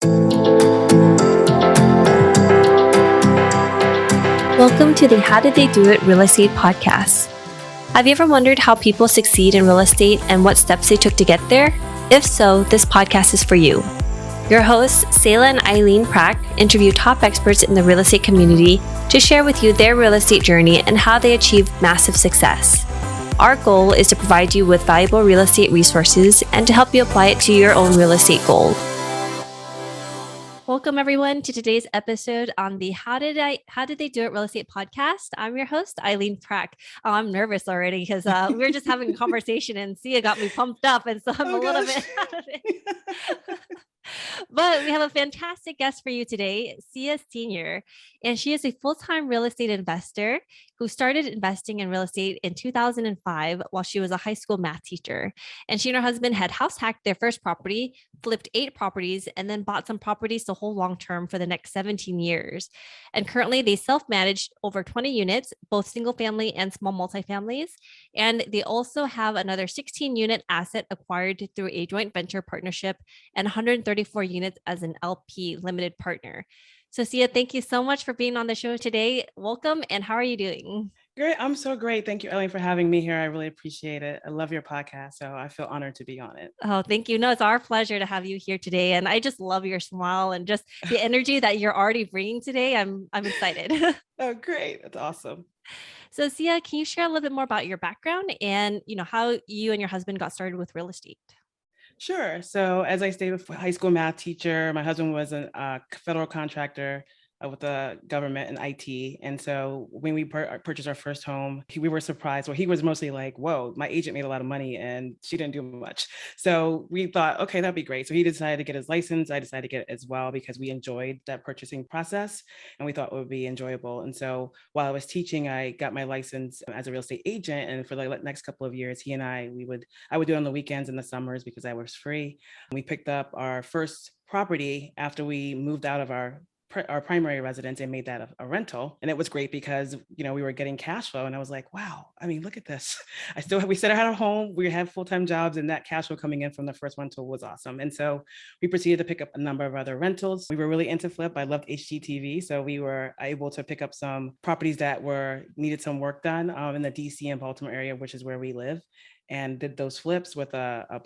Welcome to the How Did They Do It Real Estate Podcast. Have you ever wondered how people succeed in real estate and what steps they took to get there? If so, this podcast is for you. Your hosts, Sayla and Eileen Prack, interview top experts in the real estate community to share with you their real estate journey and how they achieved massive success. Our goal is to provide you with valuable real estate resources and to help you apply it to your own real estate goal. Welcome everyone to today's episode on the How Did They Do It Real Estate Podcast. I'm your host, Eileen Prack. Oh, I'm nervous already because we were just having a conversation and Sia got me pumped up, and so I'm a little bit out of it. But we have a fantastic guest for you today, Sia Senior, and she is a full-time real estate investor who started investing in real estate in 2005 while she was a high school math teacher. And she and her husband had house hacked their first property, flipped 8 properties, and then bought some properties to hold long-term for the next 17 years. And currently they self-manage over 20 units, both single family and small multifamilies. And they also have another 16-unit asset acquired through a joint venture partnership and 134 units as an LP limited partner. So Sia, thank you so much for being on the show today. Welcome, and how are you doing? Great. I'm so great. Thank you, Ellie, for having me here. I really appreciate it. I love your podcast, so I feel honored to be on it. Oh, thank you. No, it's our pleasure to have you here today. And I just love your smile and just the energy that you're already bringing today. I'm excited. Oh, great. That's awesome. So Sia, can you share a little bit more about your background and how you and your husband got started with real estate? Sure. So as I stated, a high school math teacher, my husband was a federal contractor with the government and IT. And so when we purchased our first home, we were surprised. Well, he was mostly like, whoa, my agent made a lot of money and she didn't do much. So we thought, okay, that'd be great. So he decided to get his license. I decided to get it as well because we enjoyed that purchasing process and we thought it would be enjoyable. And so while I was teaching, I got my license as a real estate agent. And for the next couple of years, he and I would do it on the weekends and the summers because I was free. We picked up our first property after we moved out of our primary residence and made that a rental. And it was great because, we were getting cash flow and I was like, wow, I mean, look at this. We still had a home, we had full-time jobs, and that cash flow coming in from the first rental was awesome. And so we proceeded to pick up a number of other rentals. We were really into flip. I loved HGTV. So we were able to pick up some properties that needed some work done in the DC and Baltimore area, which is where we live, and did those flips with a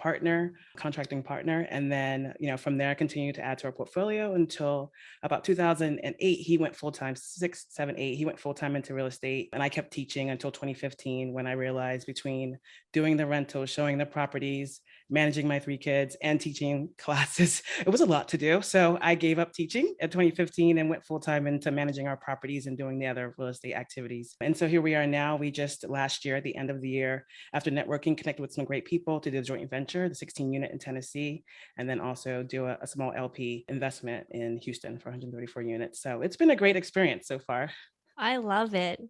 contracting partner. And then, from there, continued to add to our portfolio until about 2008, he went full-time, 6, 7, 8, he went full-time into real estate. And I kept teaching until 2015, when I realized between doing the rentals, showing the properties, managing my 3 kids, and teaching classes, it was a lot to do. So I gave up teaching at 2015 and went full-time into managing our properties and doing the other real estate activities. And so here we are now. We just last year, at the end of the year, after networking, connected with some great people to do a joint venture, the 16-unit in Tennessee, and then also do a small LP investment in Houston for 134 units. So it's been a great experience so far. I love it.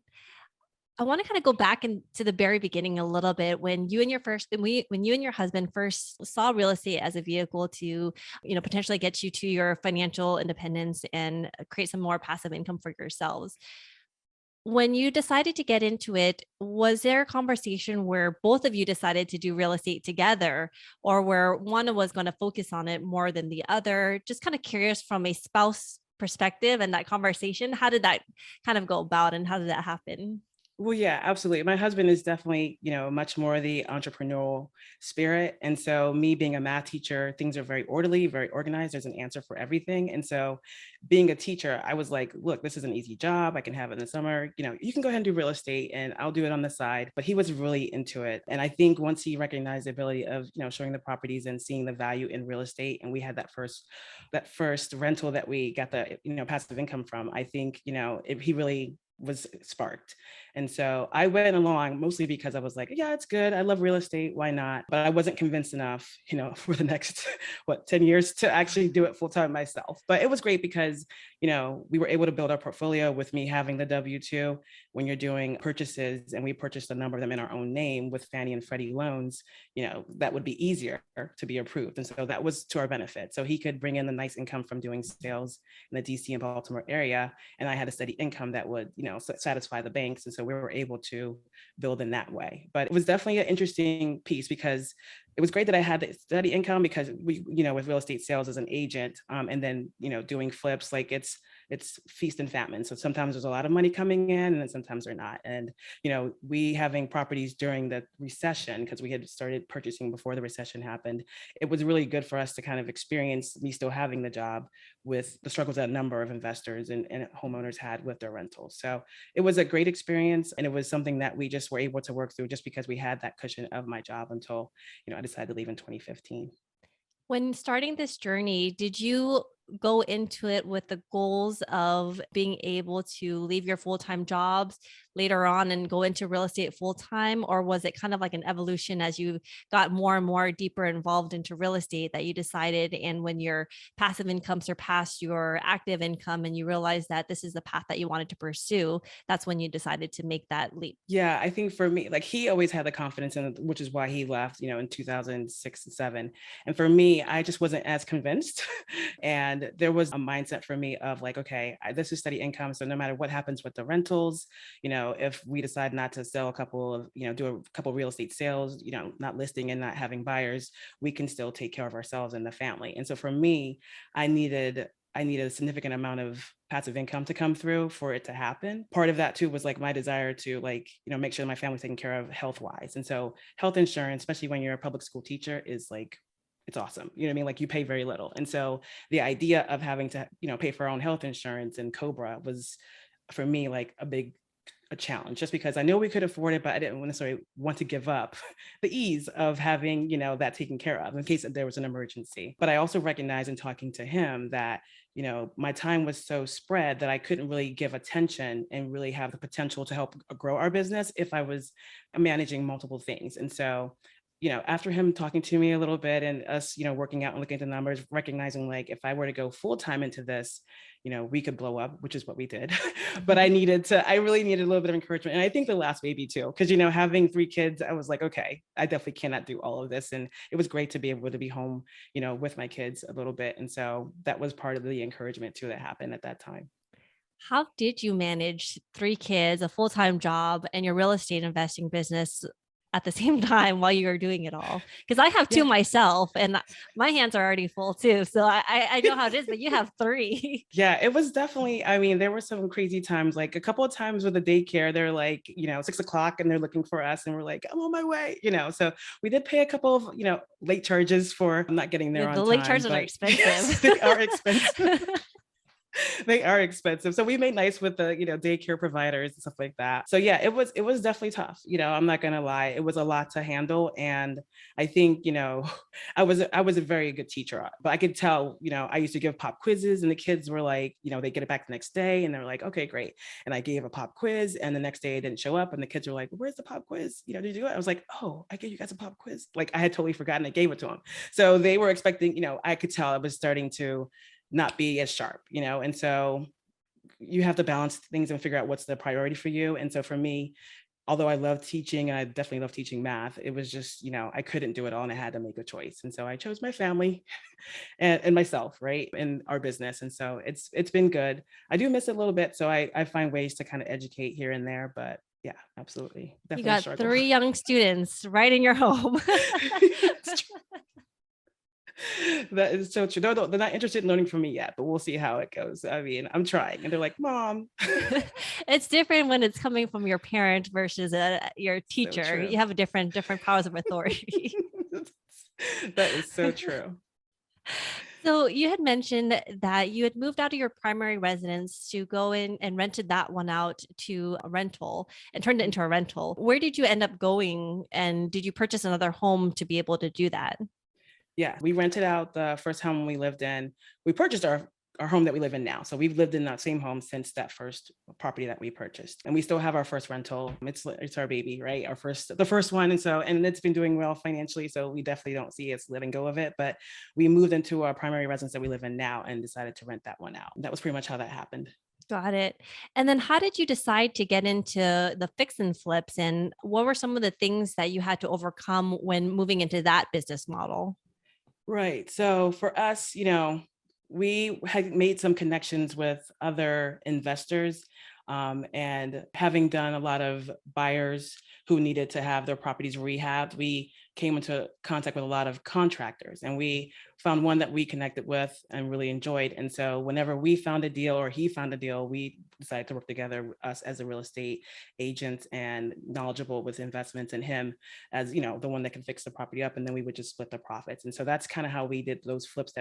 I want to kind of go back into the very beginning a little bit when you and your husband first saw real estate as a vehicle to, potentially get you to your financial independence and create some more passive income for yourselves. When you decided to get into it, was there a conversation where both of you decided to do real estate together, or where one was going to focus on it more than the other? Just kind of curious from a spouse perspective and that conversation. How did that kind of go about and how did that happen? Well, yeah, absolutely. My husband is definitely, much more the entrepreneurial spirit. And so me being a math teacher, things are very orderly, very organized. There's an answer for everything. And so being a teacher, I was like, look, this is an easy job. I can have it in the summer. You can go ahead and do real estate and I'll do it on the side. But he was really into it. And I think once he recognized the ability of, showing the properties and seeing the value in real estate, and we had that first rental that we got the, passive income from, I think, he really was sparked. And so I went along mostly because I was like, yeah, it's good. I love real estate. Why not? But I wasn't convinced enough, for the next, 10 years to actually do it full time myself. But it was great because, we were able to build our portfolio with me having the W-2 when you're doing purchases, and we purchased a number of them in our own name with Fannie and Freddie loans, that would be easier to be approved. And so that was to our benefit. So he could bring in the nice income from doing sales in the DC and Baltimore area. And I had a steady income that would, satisfy the banks. And so we were able to build in that way. But it was definitely an interesting piece because it was great that I had the steady income because with real estate sales as an agent, and then, doing flips, like it's feast and famine. So sometimes there's a lot of money coming in and then sometimes they're not. And, we having properties during the recession, because we had started purchasing before the recession happened, it was really good for us to kind of experience me still having the job with the struggles that a number of investors and homeowners had with their rentals. So it was a great experience. And it was something that we just were able to work through just because we had that cushion of my job until, I decided to leave in 2015. When starting this journey, did you go into it with the goals of being able to leave your full-time jobs later on and go into real estate full-time? Or was it kind of like an evolution as you got more and more deeper involved into real estate that you decided, and when your passive income surpassed your active income and you realized that this is the path that you wanted to pursue, that's when you decided to make that leap? Yeah, I think for me, like he always had the confidence in it, which is why he left, in 2006 and seven. And for me, I just wasn't as convinced. And there was a mindset for me of like, okay, this is steady income. So no matter what happens with the rentals, if we decide not to sell a couple of, do a couple of real estate sales, not listing and not having buyers, we can still take care of ourselves and the family. And so for me, I needed a significant amount of passive income to come through for it to happen. Part of that too was like my desire to like, make sure my family's taken care of health wise. And so health insurance, especially when you're a public school teacher, is like, it's awesome. You know what I mean? Like you pay very little. And so the idea of having to, pay for our own health insurance and COBRA was for me like a challenge, just because I know we could afford it, but I didn't necessarily want to give up the ease of having, that taken care of in case there was an emergency. But I also recognized in talking to him that, my time was so spread that I couldn't really give attention and really have the potential to help grow our business if I was managing multiple things. And so, after him talking to me a little bit and us, working out and looking at the numbers, recognizing like if I were to go full time into this, we could blow up, which is what we did. But I really needed a little bit of encouragement. And I think the last baby too, because, having three kids, I was like, okay, I definitely cannot do all of this. And it was great to be able to be home, with my kids a little bit. And so that was part of the encouragement too that happened at that time. How did you manage three kids, a full-time job, and your real estate investing business at the same time while you were doing it all? Because I have two Yeah. myself, and my hands are already full too. So I know how it is, but you have three. Yeah, it was definitely, I mean, there were some crazy times, like a couple of times with the daycare, they're like, 6 o'clock and they're looking for us and we're like, I'm on my way, so we did pay a couple of, late charges for not getting there Yeah, on the late time, charges are but yes, expensive. they are expensive. They are expensive. So we made nice with the, daycare providers and stuff like that. So yeah, it was definitely tough. I'm not gonna lie. It was a lot to handle. And I think, I was a very good teacher, but I could tell, I used to give pop quizzes and the kids were like, they get it back the next day and they're like, okay, great. And I gave a pop quiz and the next day it didn't show up and the kids were like, where's the pop quiz? Did you do it? I was like, oh, I gave you guys a pop quiz. Like I had totally forgotten I gave it to them. So they were expecting, I could tell I was starting to not be as sharp, and so you have to balance things and figure out what's the priority for you. And so for me, although I love teaching and I definitely love teaching math, it was just, I couldn't do it all and I had to make a choice. And so I chose my family and myself, right, and our business. And so it's been good. I do miss it a little bit. So I find ways to kind of educate here and there, but yeah, absolutely. You Definitely a got struggle. three young students right in your home. That is so true. No, they're not interested in learning from me yet, but we'll see how it goes. I mean, I'm trying. And they're like, Mom. It's different when it's coming from your parent versus your So teacher. true. You have a different powers of authority. That is so true. So you had mentioned that you had moved out of your primary residence to go in and rented that one out to a rental and turned it into a rental. Where did you end up going? And did you purchase another home to be able to do that? Yeah, we rented out the first home we lived in. We purchased our home that we live in now. So we've lived in that same home since that first property that we purchased. And we still have our first rental. It's our baby, right? The first one. And it's been doing well financially. So we definitely don't see us letting go of it. But we moved into our primary residence that we live in now and decided to rent that one out. That was pretty much how that happened. Got it. And then how did you decide to get into the fix and flips? And what were some of the things that you had to overcome when moving into that business model? Right. So for us, we had made some connections with other investors. And having done a lot of buyers who needed to have their properties rehabbed, we came into contact with a lot of contractors, and we found one that we connected with and really enjoyed. And so whenever we found a deal or he found a deal, we decided to work together, us as a real estate agent and knowledgeable with investments, and him as, the one that can fix the property up. And then we would just split the profits. And so that's kind of how we did those flips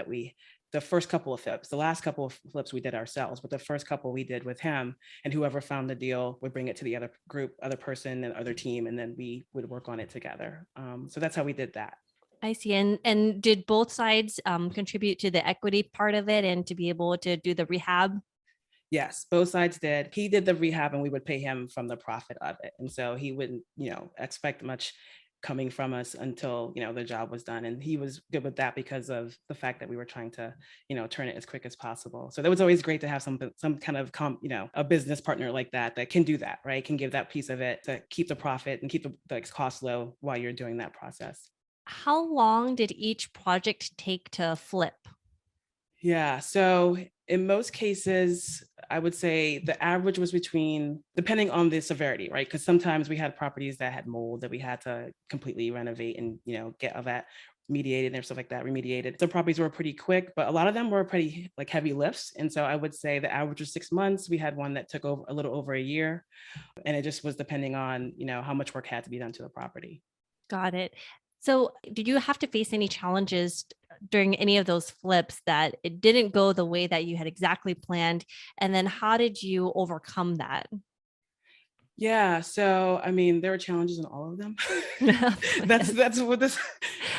the first couple of flips. The last couple of flips we did ourselves, but the first couple we did with him, and whoever found the deal would bring it to the other group, other person and other team, and then we would work on it together. So that's how we did that. I see. And did both sides contribute to the equity part of it and to be able to do the rehab? Yes, both sides did. He did the rehab and we would pay him from the profit of it. And so he wouldn't, expect much coming from us until, the job was done. And he was good with that because of the fact that we were trying to, turn it as quick as possible. So that was always great to have some kind of, a business partner like that can do that, right? Can give that piece of it to keep the profit and keep the cost low while you're doing that process. How long did each project take to flip? Yeah. So in most cases, I would say the average was depending on the severity, right? Because sometimes we had properties that had mold that we had to completely renovate and, get all that mediated and stuff like that, remediated. Some properties were pretty quick, but a lot of them were pretty like heavy lifts. And so I would say the average was 6 months. We had one that took over a little over a year. And it just was depending on, how much work had to be done to the property. Got it. So, did you have to face any challenges during any of those flips that it didn't go the way that you had exactly planned? And then how did you overcome that? Yeah, so I mean, there were challenges in all of them. That's what this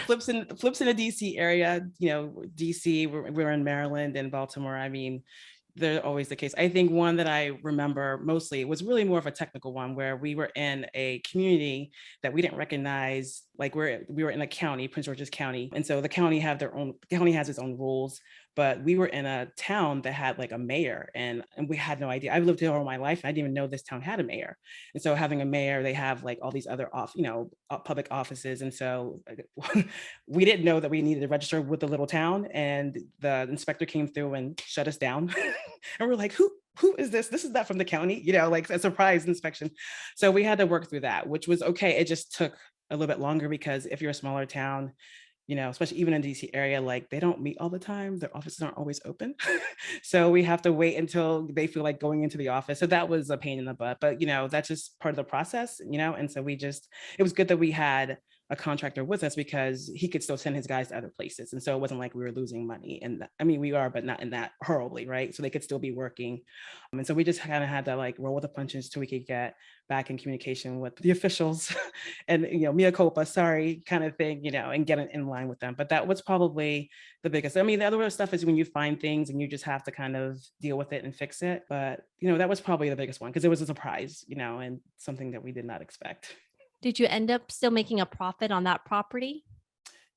flips in the DC area. DC, we're in Maryland and Baltimore. I mean, they're always the case. I think one that I remember mostly was really more of a technical one where we were in a community that we didn't recognize. Like we were in a county, Prince George's County. And so the county has its own rules, but we were in a town that had like a mayor, and we had no idea. I've lived here all my life. And I didn't even know this town had a mayor. And so having a mayor, they have like all these other public offices. And so we didn't know that we needed to register with the little town, and the inspector came through and shut us down. And we're like, who is this? This is not from the county, like a surprise inspection. So we had to work through that, which was okay. It just took a little bit longer because if you're a smaller town, especially even in DC area, like they don't meet all the time. Their offices aren't always open. So we have to wait until they feel like going into the office. So that was a pain in the butt, but that's just part of the process, and so it was good that we had a contractor with us because he could still send his guys to other places. And so it wasn't like we were losing money. And I mean, we are, but not in that horribly, right? So they could still be working. And so we just kind of had to like roll with the punches till we could get back in communication with the officials and, mea culpa, sorry, kind of thing, and get in line with them. But that was probably the biggest. I mean, the other stuff is when you find things and you just have to kind of deal with it and fix it. But, that was probably the biggest one because it was a surprise, and something that we did not expect. Did you end up still making a profit on that property?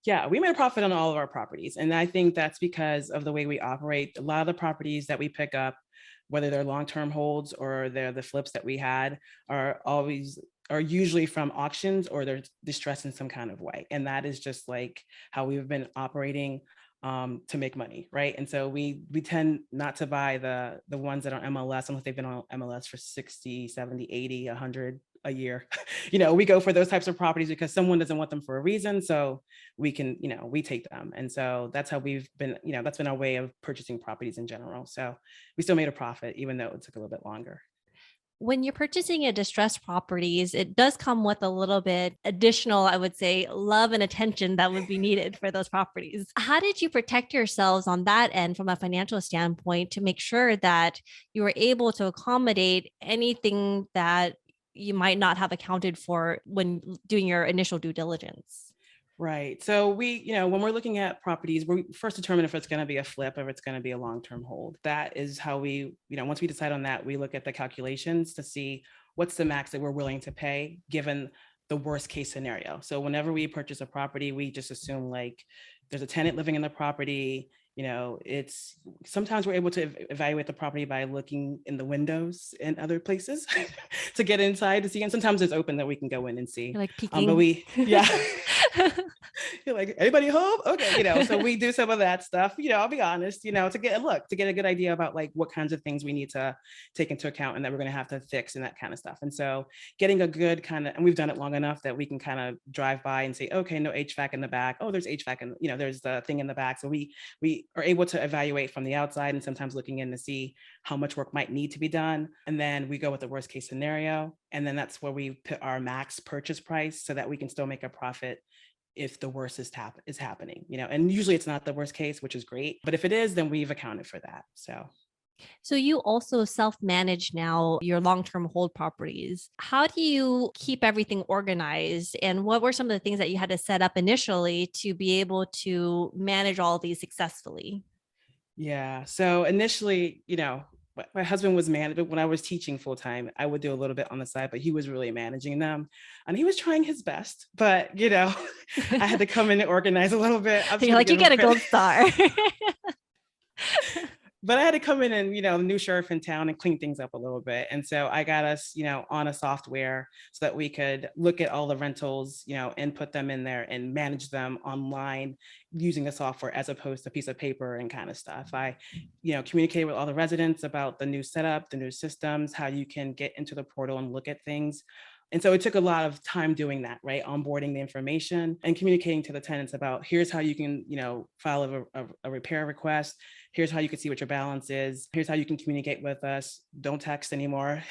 Yeah, we made a profit on all of our properties. And I think that's because of the way we operate. A lot of the properties that we pick up, whether they're long-term holds or they're the flips that we had, are usually from auctions or they're distressed in some kind of way. And that is just like how we've been operating to make money, right? And so we tend not to buy the ones that are MLS unless they've been on MLS for 60, 70, 80, 100 a year. We go for those types of properties because someone doesn't want them for a reason. So we can, we take them. And so that's how we've been, that's been our way of purchasing properties in general. So we still made a profit, even though it took a little bit longer. When you're purchasing a distressed properties, it does come with a little bit additional, I would say, love and attention that would be needed for those properties. How did you protect yourselves on that end from a financial standpoint to make sure that you were able to accommodate anything that you might not have accounted for when doing your initial due diligence? Right. So we, when we're looking at properties, we first determine if it's going to be a flip, or if it's going to be a long-term hold. That is how we, once we decide on that, we look at the calculations to see what's the max that we're willing to pay given the worst case scenario. So whenever we purchase a property, we just assume like there's a tenant living in the property. It's sometimes we're able to evaluate the property by looking in the windows and other places to get inside to see. And sometimes it's open that we can go in and see. You're like peeking. But yeah. You're like, anybody home? Okay, so we do some of that stuff. I'll be honest, to get a good idea about like what kinds of things we need to take into account and that we're going to have to fix and that kind of stuff. And so getting a good kind of, and we've done it long enough that we can kind of drive by and say, okay, no HVAC in the back. Oh, there's HVAC and there's the thing in the back. So we are able to evaluate from the outside and sometimes looking in to see how much work might need to be done. And then we go with the worst case scenario. And then that's where we put our max purchase price so that we can still make a profit if the worst is happening, and usually it's not the worst case, which is great. But if it is, then we've accounted for that. So you also self-manage now your long-term hold properties. How do you keep everything organized? And what were some of the things that you had to set up initially to be able to manage all of these successfully? Yeah. So initially, my husband was managing when I was teaching full time. I would do a little bit on the side, but he was really managing them, and he was trying his best. But I had to come in and organize a little bit. I'm just You're gonna like, you give him get a credit. gold star. But I had to come in and, the new sheriff in town and clean things up a little bit. And so I got us, on a software so that we could look at all the rentals, and put them in there and manage them online using the software as opposed to a piece of paper and kind of stuff. I, communicated with all the residents about the new setup, the new systems, how you can get into the portal and look at things. And so it took a lot of time doing that, right? Onboarding the information and communicating to the tenants about here's how you can, file a repair request. Here's how you can see what your balance is. Here's how you can communicate with us. Don't text anymore.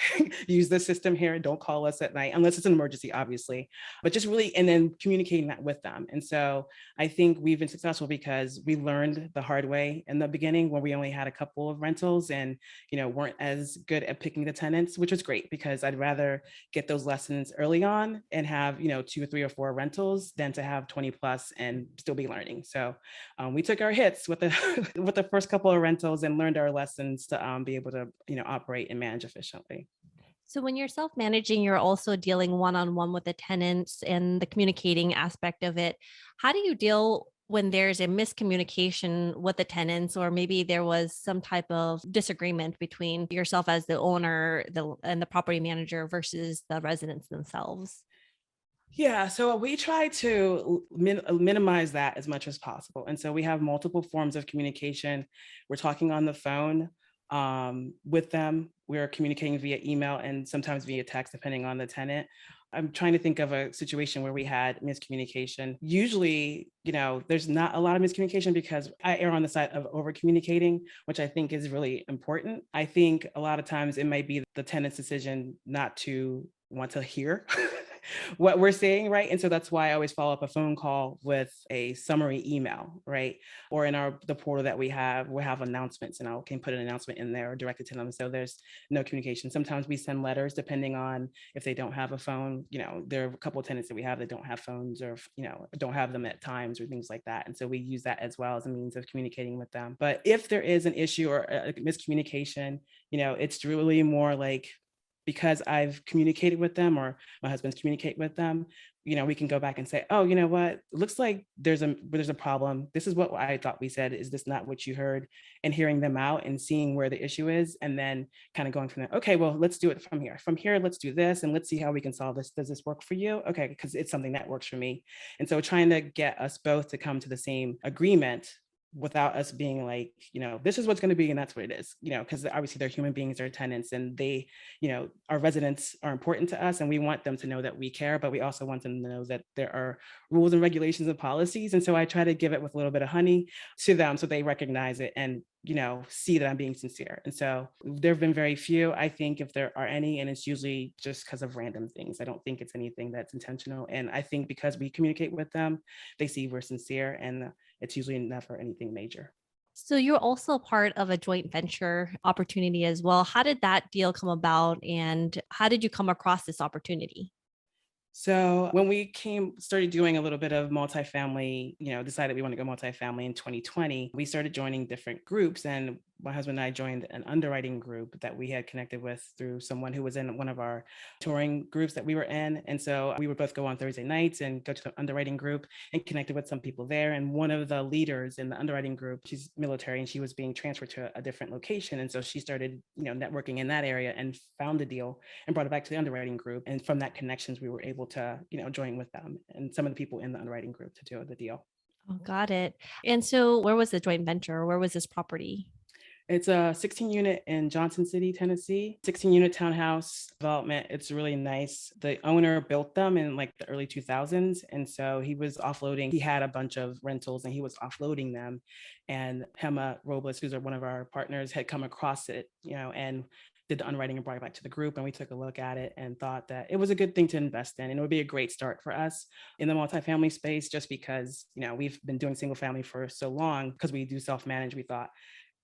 Use the system here. Don't call us at night, unless it's an emergency, obviously. But just really, and then communicating that with them. And so I think we've been successful because we learned the hard way in the beginning when we only had a couple of rentals and, weren't as good at picking the tenants, which was great because I'd rather get those lessons early on and have, 2 or 3 or 4 rentals than to have 20 plus and still be learning. So we took our hits with the with the first couple of rentals and learned our lessons to be able to operate and manage efficiently. So when you're self-managing, you're also dealing one-on-one with the tenants and the communicating aspect of it. How do you deal when there's a miscommunication with the tenants, or maybe there was some type of disagreement between yourself as the owner and the property manager versus the residents themselves? Yeah, so we try to minimize that as much as possible. And so we have multiple forms of communication. We're talking on the phone with them. We're communicating via email and sometimes via text, depending on the tenant. I'm trying to think of a situation where we had miscommunication. Usually, there's not a lot of miscommunication because I err on the side of over communicating, which I think is really important. I think a lot of times it might be the tenant's decision not to want to hear what we're saying, right? And so that's why I always follow up a phone call with a summary email, right? Or in the portal that we have announcements, and I can put an announcement in there or direct it to them. So there's no communication. Sometimes we send letters depending on if they don't have a phone. There are a couple of tenants that we have that don't have phones or don't have them at times or things like that. And so we use that as well as a means of communicating with them. But if there is an issue or a miscommunication, it's really more like because I've communicated with them or my husband's communicate with them, we can go back and say, oh, you know what? It looks like there's a problem. This is what I thought we said. Is this not what you heard? And hearing them out and seeing where the issue is, and then kind of going from there. Okay, well, let's do it from here. From here, let's do this, and let's see how we can solve this. Does this work for you? Okay, because it's something that works for me. And so trying to get us both to come to the same agreement without us being like, this is what's going to be and that's what it is, because obviously they're human beings, they're tenants, and they, our residents are important to us and we want them to know that we care, but we also want them to know that there are rules and regulations and policies. And so I try to give it with a little bit of honey to them so they recognize it and see that I'm being sincere. And so there have been very few, I think, if there are any, and it's usually just because of random things. I don't think it's anything that's intentional. And I think because we communicate with them, they see we're sincere, and it's usually never anything major. So you're also part of a joint venture opportunity as well. How did that deal come about, and how did you come across this opportunity? So when we started doing a little bit of multifamily, decided we want to go multifamily in 2020, we started joining different groups. And my husband and I joined an underwriting group that we had connected with through someone who was in one of our touring groups that we were in. And so we would both go on Thursday nights and go to the underwriting group and connected with some people there. And one of the leaders in the underwriting group, she's military and she was being transferred to a different location. And so she started, networking in that area and found a deal and brought it back to the underwriting group. And from that connections, we were able to, join with them and some of the people in the underwriting group to do the deal. Oh, got it. And so where was the joint venture? Where was this property? It's a 16 unit in Johnson City, Tennessee, 16 unit townhouse development. It's really nice. The owner built them in like the early 2000s. And so he was offloading, he had a bunch of rentals and he was offloading them. And Hema Robles, who's one of our partners, had come across it, and did the underwriting and brought it back to the group. And we took a look at it and thought that it was a good thing to invest in. And it would be a great start for us in the multifamily space, just because, we've been doing single family for so long because we do self-manage.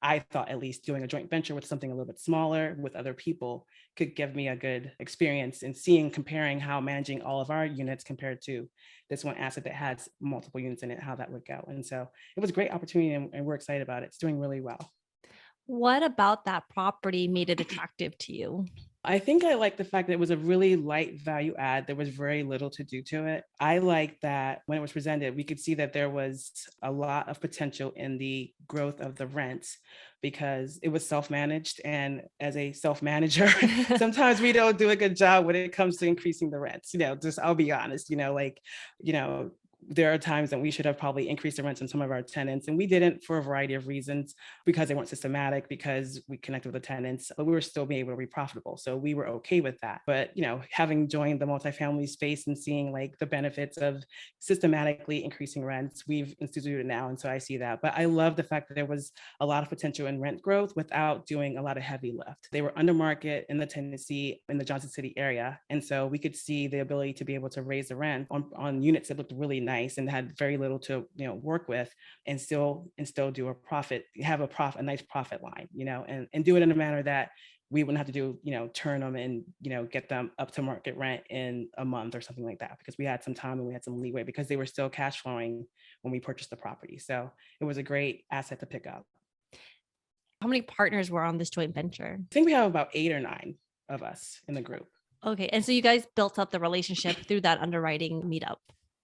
I thought at least doing a joint venture with something a little bit smaller with other people could give me a good experience in comparing how managing all of our units compared to this one asset that has multiple units in it, how that would go. And so it was a great opportunity and we're excited about it. It's doing really well. What about that property made it attractive to you? I think I like the fact that it was a really light value add. There was very little to do to it. I like that when it was presented, we could see that there was a lot of potential in the growth of the rents because it was self-managed. And as a self-manager, sometimes we don't do a good job when it comes to increasing the rents. I'll be honest, there are times that we should have probably increased the rents on some of our tenants, and we didn't for a variety of reasons, because they weren't systematic, because we connected with the tenants, but we were still being able to be profitable. So we were okay with that. But, having joined the multifamily space and seeing like the benefits of systematically increasing rents, we've instituted it now. And so I see that. But I love the fact that there was a lot of potential in rent growth without doing a lot of heavy lift. They were under market in the Johnson City area. And so we could see the ability to be able to raise the rent on units that looked really nice and had very little to work with, and still do a profit, have a nice profit line, and do it in a manner that we wouldn't have to do, turn them and, get them up to market rent in a month or something like that, because we had some time and we had some leeway because they were still cash flowing when we purchased the property. So it was a great asset to pick up. How many partners were on this joint venture? I think we have about 8 or 9 of us in the group. Okay. And so you guys built up the relationship through that underwriting meetup.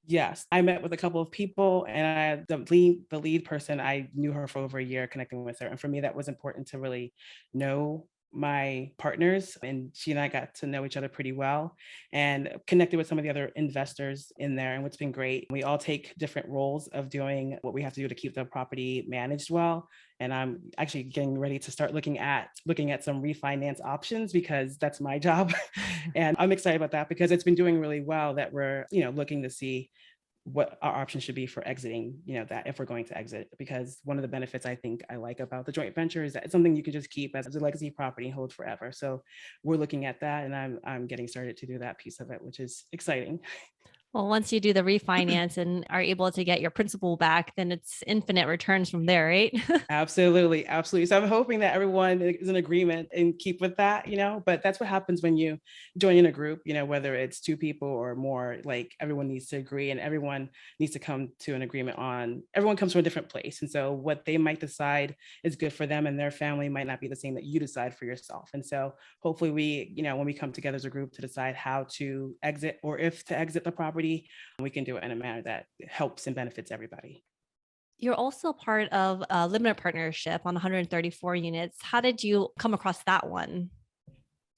Yes, I met with a couple of people, and the lead person, I knew her for over a year, connecting with her. And for me, that was important to really know my partners, and she and I got to know each other pretty well and connected with some of the other investors in there. And what's been great, we all take different roles of doing what we have to do to keep the property managed well. And I'm actually getting ready to start looking at some refinance options, because that's my job. And I'm excited about that because it's been doing really well, that we're, looking to see what our options should be for exiting, that if we're going to exit, because one of the benefits I think I like about the joint venture is that it's something you can just keep as a legacy property and hold forever. So we're looking at that, and I'm getting started to do that piece of it, which is exciting. Well, once you do the refinance and are able to get your principal back, then it's infinite returns from there, right? Absolutely. Absolutely. So I'm hoping that everyone is in agreement and keep with that, but that's what happens when you join in a group, whether it's 2 people or more, like everyone needs to agree and everyone needs to come to an agreement everyone comes from a different place. And so what they might decide is good for them and their family might not be the same that you decide for yourself. And so hopefully when we come together as a group to decide how to exit or if to exit the property, we can do it in a manner that helps and benefits everybody. You're also part of a limited partnership on 134 units. How did you come across that one?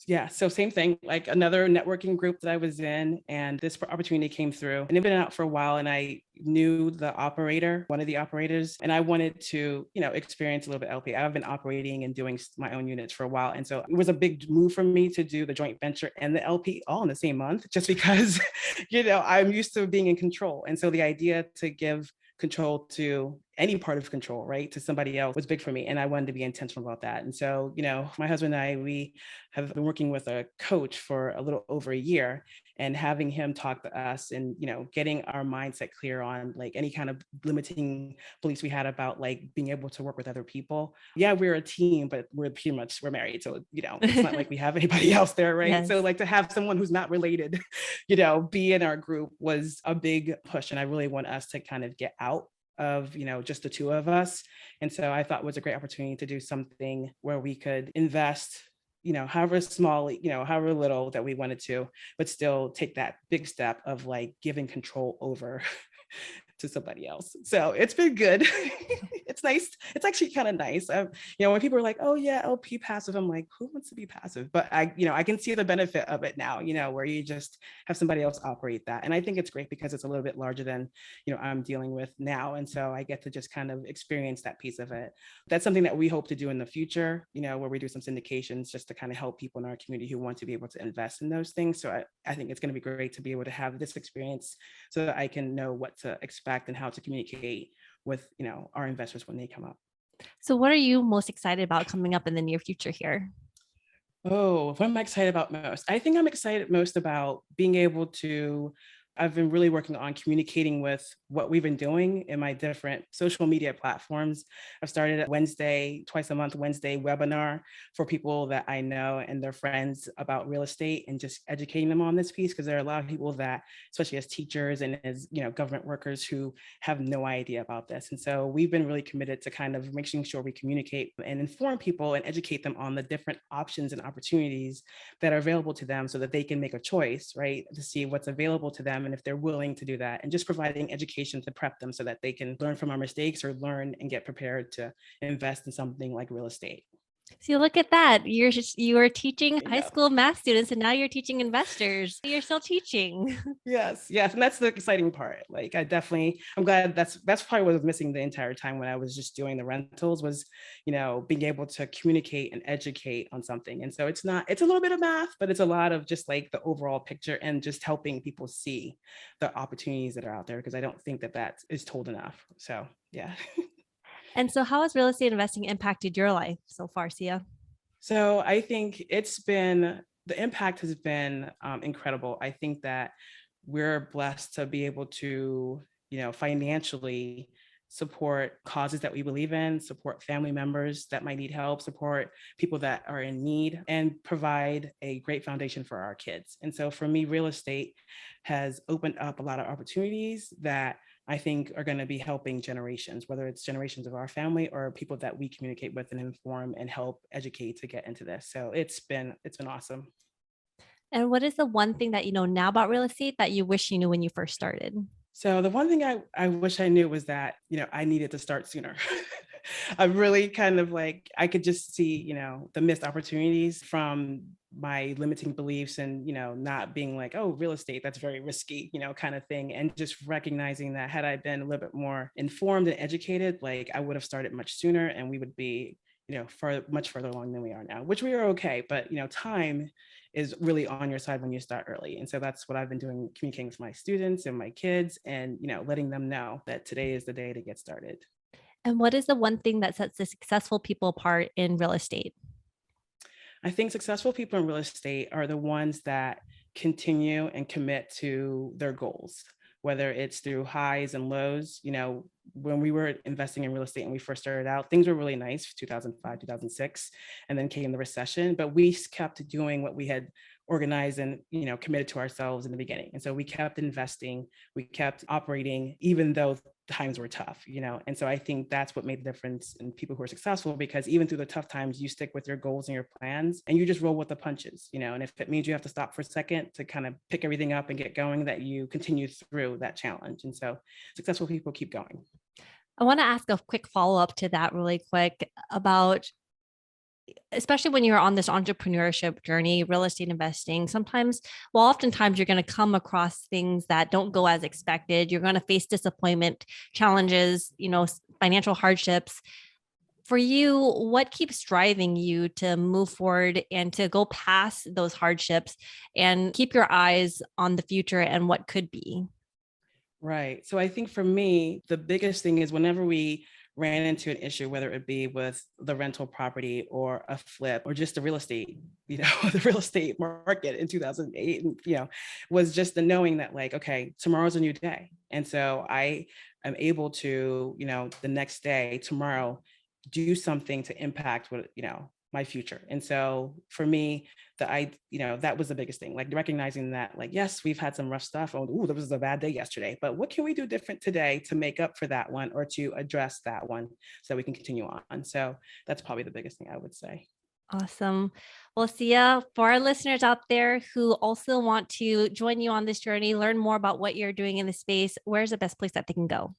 Yeah, so same thing, like another networking group that I was in, and this opportunity came through, and it'd been out for a while, and I knew one of the operators, and I wanted to, experience a little bit LP. I've been operating and doing my own units for a while, and so it was a big move for me to do the joint venture and the LP all in the same month, just because, I'm used to being in control, and so the idea to give control to any part of control, right, to somebody else was big for me. And I wanted to be intentional about that. And so, my husband and I, we have been working with a coach for a little over a year, and having him talk to us and, getting our mindset clear on like any kind of limiting beliefs we had about like being able to work with other people. Yeah, we're a team, but we're married. So, it's not like we have anybody else there, right? Yes. So like to have someone who's not related, be in our group was a big push. And I really want us to kind of get out of, just the two of us. And so I thought it was a great opportunity to do something where we could invest, however small, however little that we wanted to, but still take that big step of like giving control over to somebody else. So it's been good. It's nice. It's actually kind of nice. When people are like, "Oh yeah, LP passive," I'm like, "Who wants to be passive?" But I can see the benefit of it now. Where you just have somebody else operate that, and I think it's great because it's a little bit larger than I'm dealing with now, and so I get to just kind of experience that piece of it. That's something that we hope to do in the future. Where we do some syndications just to kind of help people in our community who want to be able to invest in those things. So I think it's going to be great to be able to have this experience so that I can know what to expect and how to communicate with our investors when they come up. So what are you most excited about coming up in the near future here? Oh, what am I excited about most? I think I'm excited most about being able to. I've been really working on communicating with what we've been doing in my different social media platforms. I've started a Wednesday, twice a month Wednesday webinar for people that I know and their friends about real estate and just educating them on this piece, because there are a lot of people that, especially as teachers and as government workers, who have no idea about this. And so we've been really committed to kind of making sure we communicate and inform people and educate them on the different options and opportunities that are available to them so that they can make a choice, right, to see what's available to them and if they're willing to do that, and just providing education to prep them so that they can learn from our mistakes or learn and get prepared to invest in something like real estate. So look at that. You were teaching I high know. school math students and now you're teaching investors. You're still teaching. Yes, yes. And that's the exciting part. Like I'm glad that's probably what was missing the entire time when I was just doing the rentals was, being able to communicate and educate on something. And so it's a little bit of math, but it's a lot of just like the overall picture and just helping people see the opportunities that are out there, because I don't think that is told enough. So yeah. And so how has real estate investing impacted your life so far, Sia? So I think the impact has been incredible. I think that we're blessed to be able to, financially support causes that we believe in, support family members that might need help, support people that are in need, and provide a great foundation for our kids. And so for me, real estate has opened up a lot of opportunities that I think are going to be helping generations, whether it's generations of our family or people that we communicate with and inform and help educate to get into this. So it's been awesome. And what is the one thing that you know now about real estate that you wish you knew when you first started? So the one thing I wish I knew was that, I needed to start sooner. I really kind of like, I could just see, the missed opportunities from my limiting beliefs and, not being like, oh, real estate, that's very risky, kind of thing. And just recognizing that had I been a little bit more informed and educated, like I would have started much sooner and we would be, much further along than we are now, which we are okay. But, time is really on your side when you start early. And so that's what I've been doing, communicating with my students and my kids and, letting them know that today is the day to get started. And what is the one thing that sets the successful people apart in real estate? I think successful people in real estate are the ones that continue and commit to their goals, whether it's through highs and lows. When we were investing in real estate and we first started out, things were really nice, 2005, 2006, and then came the recession, but we kept doing what we had organized and committed to ourselves in the beginning. And so we kept investing, we kept operating, even though times were tough, and so I think that's what made the difference in people who are successful, because even through the tough times, you stick with your goals and your plans and you just roll with the punches, and if it means you have to stop for a second to kind of pick everything up and get going, that you continue through that challenge. And so successful people keep going. I want to ask a quick follow up to that really quick about, especially when you're on this entrepreneurship journey, real estate investing, oftentimes you're going to come across things that don't go as expected. You're going to face disappointment, challenges, financial hardships. For you, what keeps driving you to move forward and to go past those hardships and keep your eyes on the future and what could be? Right. So I think for me, the biggest thing is whenever we ran into an issue, whether it be with the rental property or a flip or just the real estate, the real estate market in 2008, and, was just the knowing that like, okay, tomorrow's a new day. And so I am able to, the next day, tomorrow, do something to impact what, my future. And so for me, that was the biggest thing, like recognizing that, like, yes, we've had some rough stuff. Oh, that was a bad day yesterday, but what can we do different today to make up for that one or to address that one so we can continue on? So that's probably the biggest thing I would say. Awesome. Well, Sia, for our listeners out there who also want to join you on this journey, learn more about what you're doing in the space, where's the best place that they can go?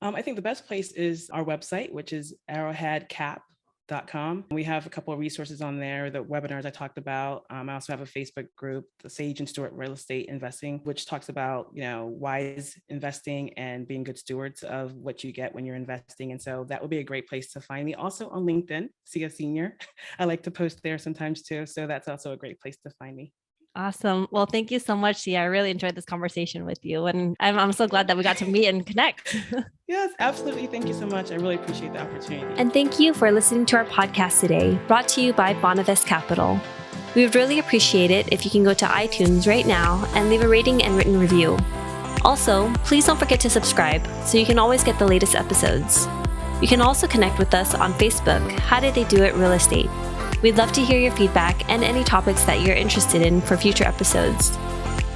I think the best place is our website, which is arrowheadcap.com. We have a couple of resources on there, the webinars I talked about. I also have a Facebook group, the Sage and Stewart Real Estate Investing, which talks about, wise investing and being good stewards of what you get when you're investing. And so that would be a great place to find me. Also on LinkedIn, Sia Senior. I like to post there sometimes too. So that's also a great place to find me. Awesome. Well, thank you so much, Sia. I really enjoyed this conversation with you. And I'm so glad that we got to meet and connect. Yes, absolutely. Thank you so much. I really appreciate the opportunity. And thank you for listening to our podcast today, brought to you by Bonavest Capital. We would really appreciate it if you can go to iTunes right now and leave a rating and written review. Also, please don't forget to subscribe so you can always get the latest episodes. You can also connect with us on Facebook, How Did They Do It Real Estate. We'd love to hear your feedback and any topics that you're interested in for future episodes.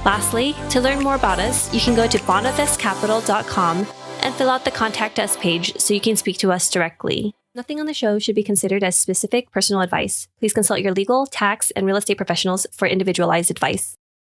Lastly, to learn more about us, you can go to bonavestcapital.com and fill out the Contact Us page so you can speak to us directly. Nothing on the show should be considered as specific personal advice. Please consult your legal, tax, and real estate professionals for individualized advice.